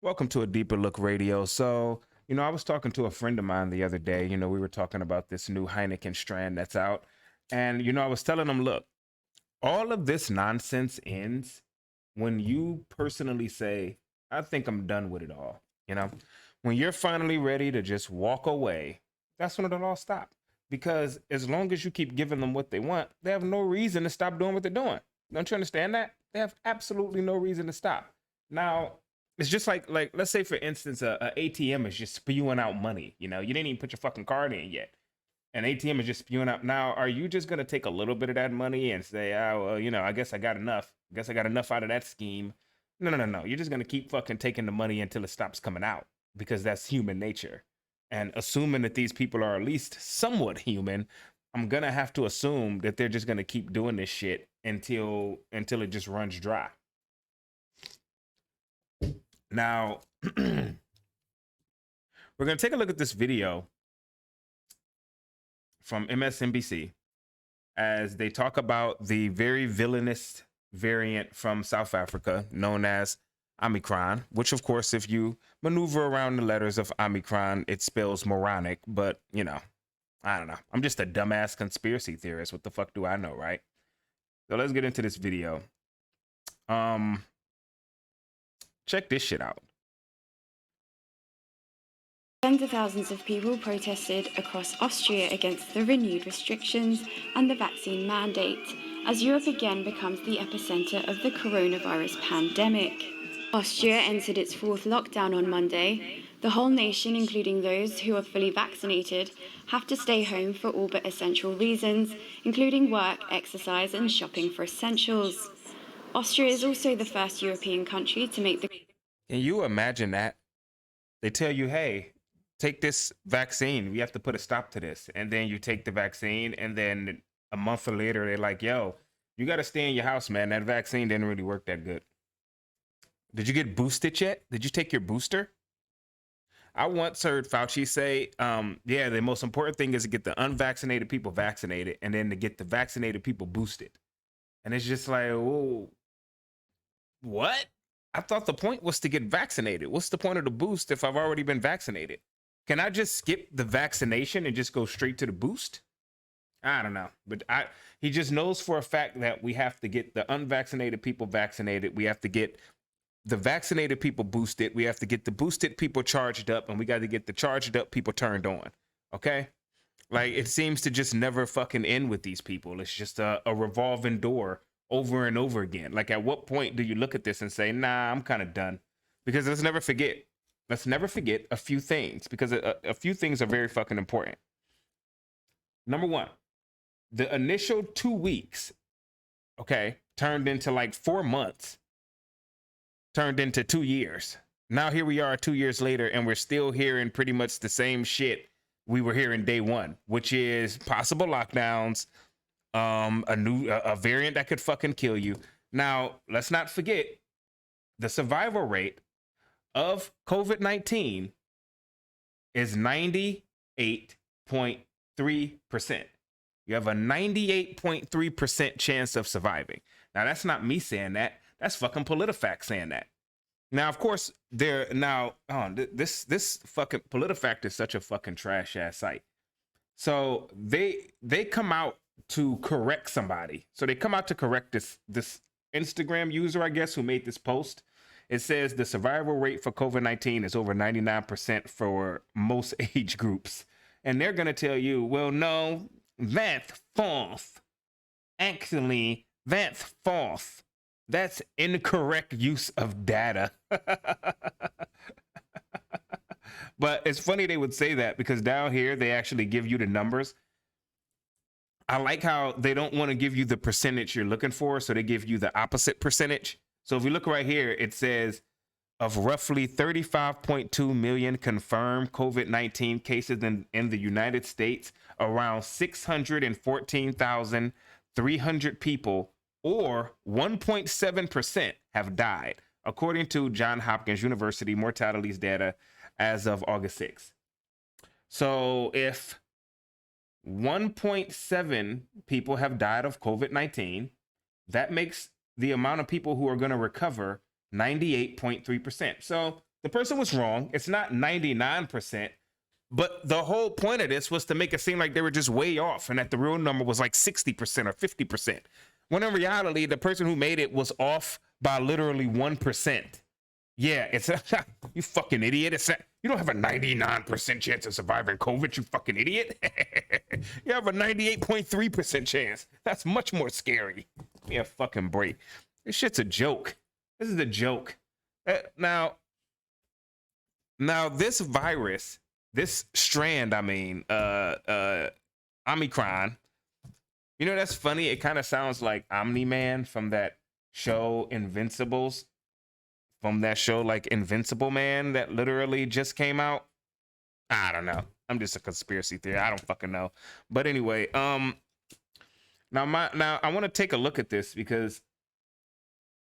Welcome to a Deeper Look Radio. I was talking to a friend of mine the other day. We were talking about this new Heineken strand that's out. And, I was telling him, look, all of this nonsense ends when you personally say, I think I'm done with it all. You know, when you're finally ready to just walk away, that's when it'll all stop. Because as long as you keep giving them what they want, they have no reason to stop doing what they're doing. Don't you understand that? They have absolutely no reason to stop. Now, it's just like let's say for instance, a ATM is just spewing out money. You didn't even put your fucking card in yet. An ATM is just spewing out. Now, are you just gonna take a little bit of that money and say, oh, well, I guess I got enough. I guess I got enough out of that scheme. No, no, no, no. You're just gonna keep fucking taking the money until it stops coming out because that's human nature. And assuming that these people are at least somewhat human, I'm gonna have to assume that they're just gonna keep doing this shit until it just runs dry. Now, we're going to take a look at this video from MSNBC as they talk about the very villainous variant from South Africa known as Omicron, which, of course, if you maneuver around the letters of Omicron, it spells moronic. But, I don't know. I'm just a dumbass conspiracy theorist. What the fuck do I know, right? So let's get into this video. Check this shit out. Tens of thousands of people protested across Austria against the renewed restrictions and the vaccine mandate, as Europe again becomes the epicenter of the coronavirus pandemic. Austria entered its fourth lockdown on Monday. The whole nation, including those who are fully vaccinated, have to stay home for all but essential reasons, including work, exercise, and shopping for essentials. Austria is also the first European country to make the... Can you imagine that? They tell you, hey, take this vaccine. We have to put a stop to this. And then you take the vaccine, and then a month later, they're like, yo, you got to stay in your house, man. That vaccine didn't really work that good. Did you get boosted yet? Did you take your booster? I once heard Fauci say, yeah, the most important thing is to get the unvaccinated people vaccinated and then to get the vaccinated people boosted. And it's just like, oh, what? I thought the point was to get vaccinated. What's the point of the boost if I've already been vaccinated? Can I just skip the vaccination and just go straight to the boost? I don't know. But he just knows for a fact that we have to get the unvaccinated people vaccinated. We have to get the vaccinated people boosted. We have to get the boosted people charged up, and we got to get the charged up people turned on. Okay? Like, it seems to just never fucking end with these people. It's just a revolving door over and over again. Like, at what point do you look at this and say, nah, I'm kind of done? Because let's never forget a few things, because a few things are very fucking important. Number one, the initial 2 weeks, okay, turned into like 4 months, turned into 2 years. Now here we are 2 years later, and we're still hearing pretty much the same shit we were hearing day one, which is possible lockdowns, a variant that could fucking kill you. Now, let's not forget the survival rate of COVID-19 is 98.3%. You have a 98.3% chance of surviving. Now, that's not me saying that. That's fucking PolitiFact saying that. Now, of course, this fucking PolitiFact is such a fucking trash ass site. So they come out to correct somebody. So they come out to correct this Instagram user, I guess, who made this post. It says the survival rate for COVID-19 is over 99% for most age groups. And they're going to tell you, well, no, that's false. Actually, that's false. That's incorrect use of data. But it's funny they would say that, because down here they actually give you the numbers. I like how they don't want to give you the percentage you're looking for, so they give you the opposite percentage. So if you look right here, it says of roughly 35.2 million confirmed COVID-19 cases in the United States, around 614,300 people, or 1.7%, have died, according to Johns Hopkins University mortalities data as of August 6th. So if 1.7 people have died of COVID-19, that makes the amount of people who are going to recover 98.3%. So The person was wrong. It's not 99%. But the whole point of this was to make it seem like they were just way off and that the real number was like 60% or 50%. When in reality, the person who made it was off by literally 1%. Yeah, it's you fucking idiot. You don't have a 99% chance of surviving COVID, you fucking idiot. You have a 98.3% chance. That's much more scary. Give me a fucking break. This shit's a joke. This is a joke. Now this virus, this strand, Omicron, you know, that's funny. It kind of sounds like Omni-Man from that show Invincibles, like Invincible Man that literally just came out. I don't know. I'm just a conspiracy theory. I don't fucking know. But anyway, now I want to take a look at this because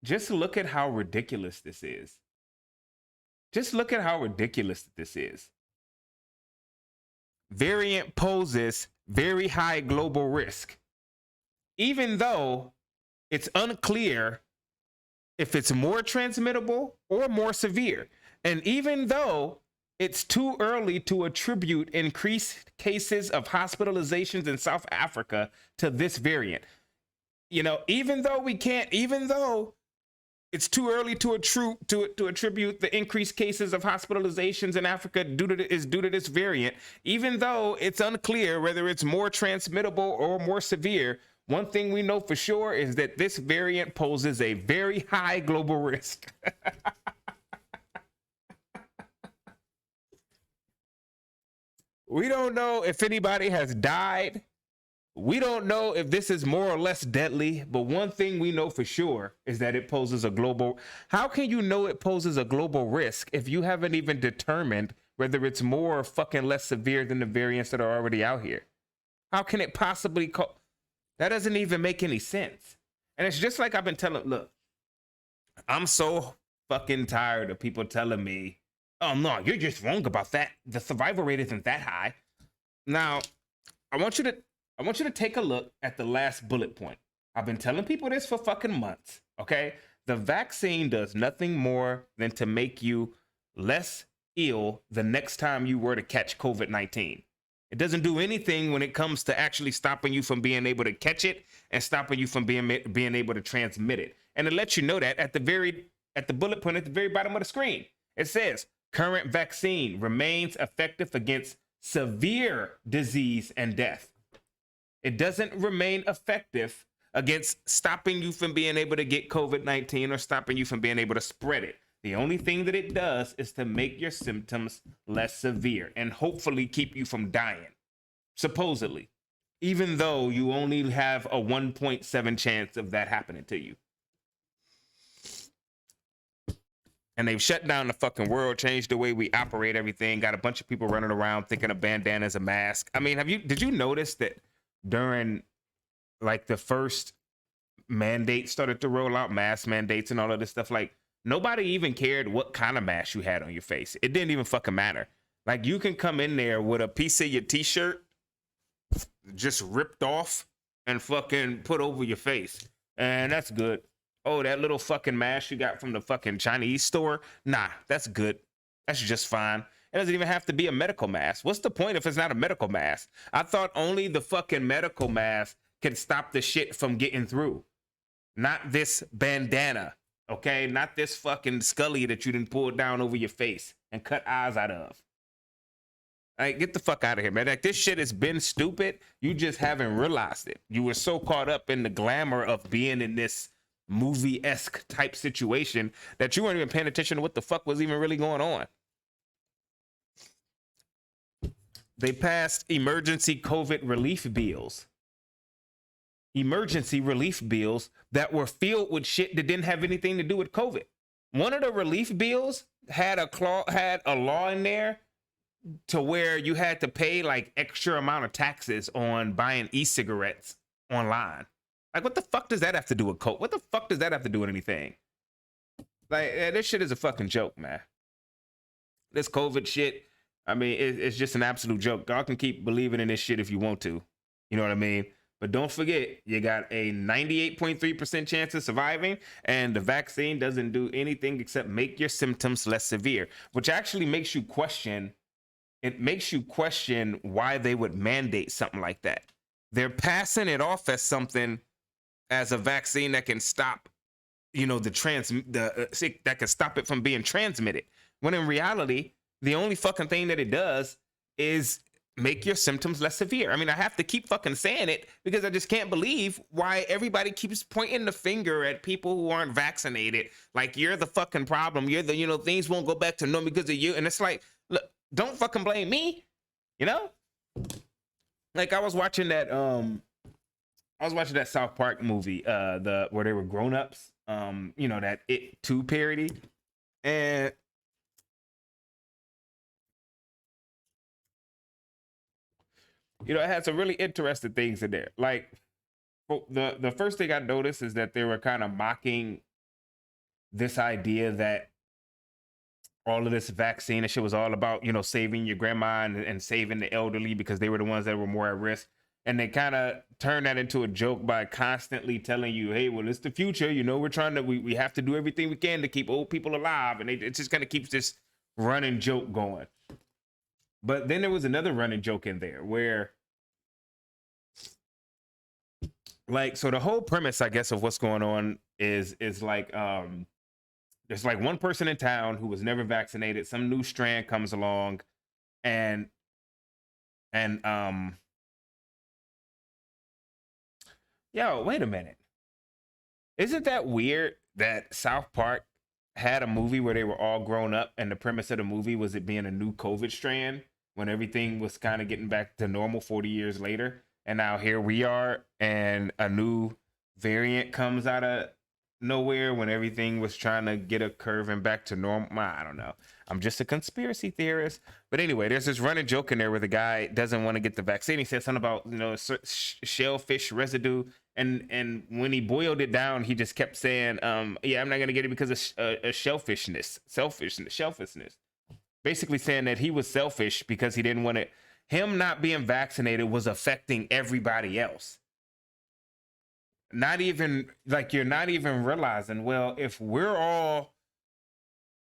just look at how ridiculous this is. Just look at how ridiculous this is. Variant poses very high global risk, even though it's unclear if it's more transmittable or more severe. And even though it's too early to attribute increased cases of hospitalizations in South Africa to this variant. You know, even though it's too early to attribute the increased cases of hospitalizations in Africa due to this variant, even though it's unclear whether it's more transmittable or more severe, one thing we know for sure is that this variant poses a very high global risk. We don't know if anybody has died. We don't know if this is more or less deadly, but one thing we know for sure is that it poses a global... How can you know it poses a global risk if you haven't even determined whether it's more or fucking less severe than the variants that are already out here? How can it possibly... That doesn't even make any sense. And it's just like I've been telling... Look, I'm so fucking tired of people telling me, oh, no, you're just wrong about that. The survival rate isn't that high. Now, I want you to take a look at the last bullet point. I've been telling people this for fucking months, okay? The vaccine does nothing more than to make you less ill the next time you were to catch COVID-19. It doesn't do anything when it comes to actually stopping you from being able to catch it and stopping you from being able to transmit it. And to let you know that at the bullet point at the very bottom of the screen, it says, current vaccine remains effective against severe disease and death. It doesn't remain effective against stopping you from being able to get COVID-19 or stopping you from being able to spread it. The only thing that it does is to make your symptoms less severe and hopefully keep you from dying, supposedly, even though you only have a 1.7 chance of that happening to you. And they've shut down the fucking world, changed the way we operate everything, got a bunch of people running around thinking a bandana is a mask. I mean, did you notice that during like the first mandate started to roll out, mask mandates and all of this stuff, like nobody even cared what kind of mask you had on your face. It didn't even fucking matter. Like you can come in there with a piece of your t-shirt just ripped off and fucking put over your face. And that's good. Oh, that little fucking mask you got from the fucking Chinese store? Nah, that's good. That's just fine. It doesn't even have to be a medical mask. What's the point if it's not a medical mask? I thought only the fucking medical mask can stop the shit from getting through. Not this bandana, okay? Not this fucking Scully that you didn't pull down over your face and cut eyes out of. Like, get the fuck out of here, man. Like, this shit has been stupid. You just haven't realized it. You were so caught up in the glamour of being in this movie-esque type situation that you weren't even paying attention to what the fuck was even really going on. They passed emergency COVID relief bills. Emergency relief bills that were filled with shit that didn't have anything to do with COVID. One of the relief bills had a law in there to where you had to pay like extra amount of taxes on buying e-cigarettes online. Like, what the fuck does that have to do with COVID? What the fuck does that have to do with anything? Like, this shit is a fucking joke, man. This COVID shit, I mean, it's just an absolute joke. Y'all can keep believing in this shit if you want to. You know what I mean? But don't forget, you got a 98.3% chance of surviving, and the vaccine doesn't do anything except make your symptoms less severe, which actually makes you question. It makes you question why they would mandate something like that. They're passing it off as something, as a vaccine that can stop, the sick, that can stop it from being transmitted. When in reality, the only fucking thing that it does is make your symptoms less severe. I mean, I have to keep fucking saying it because I just can't believe why everybody keeps pointing the finger at people who aren't vaccinated. Like, you're the fucking problem. You're the, things won't go back to normal because of you. And it's like, look, don't fucking blame me. Like, I was watching that South Park movie, where they were grown-ups, that It 2 parody. And it had some really interesting things in there. Like, the first thing I noticed is that they were kind of mocking this idea that all of this vaccine and shit was all about, saving your grandma and saving the elderly because they were the ones that were more at risk. And they kind of turn that into a joke by constantly telling you, hey, well, it's the future. We're trying to, we have to do everything we can to keep old people alive. And it just kind of keeps this running joke going. But then there was another running joke in there where, like, so the whole premise, I guess, of what's going on is like, there's like one person in town who was never vaccinated. Some new strand comes along, and yo, wait a minute. Isn't that weird that South Park had a movie where they were all grown up, and the premise of the movie was it being a new COVID strand when everything was kind of getting back to normal 40 years later? And now here we are, and a new variant comes out of nowhere when everything was trying to get a curve back to normal. I don't know. I'm just a conspiracy theorist. But anyway, there's this running joke in there where the guy doesn't want to get the vaccine. He said something about, shellfish residue. And when he boiled it down, he just kept saying, yeah, I'm not going to get it because of selfishness. Basically saying that he was selfish because he didn't want it. Him not being vaccinated was affecting everybody else. Not even, like, you're not even realizing, well, if we're all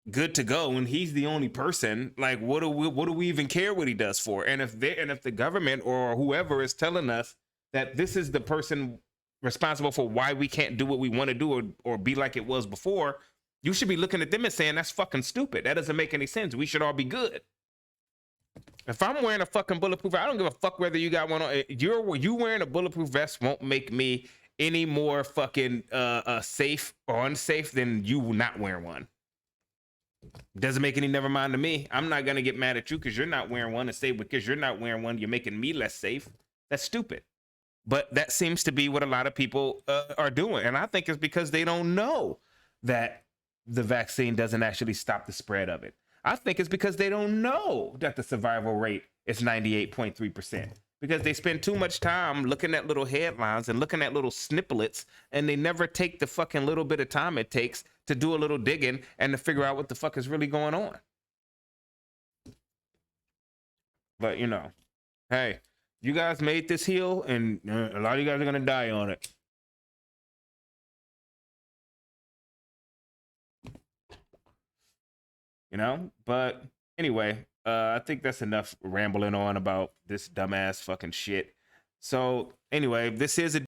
good to go and he's the only person, like, what do we even care what he does for? And if the government or whoever is telling us that this is the person responsible for why we can't do what we want to do or be like it was before, you should be looking at them and saying, that's fucking stupid. That doesn't make any sense. We should all be good. If I'm wearing a fucking bulletproof, I don't give a fuck whether you got one on. You wearing a bulletproof vest won't make me any more fucking safe or unsafe than you not wearing one. Doesn't make any never mind to me. I'm not gonna get mad at you because you're not wearing one and say because you're not wearing one, you're making me less safe. That's stupid. But that seems to be what a lot of people are doing. And I think it's because they don't know that the vaccine doesn't actually stop the spread of it. I think it's because they don't know that the survival rate is 98.3%. Because they spend too much time looking at little headlines and looking at little snippets, and they never take the fucking little bit of time it takes to do a little digging and to figure out what the fuck is really going on. But, hey, you guys made this hill, and a lot of you guys are going to die on it. But anyway, I think that's enough rambling on about this dumbass fucking shit. So anyway, this is a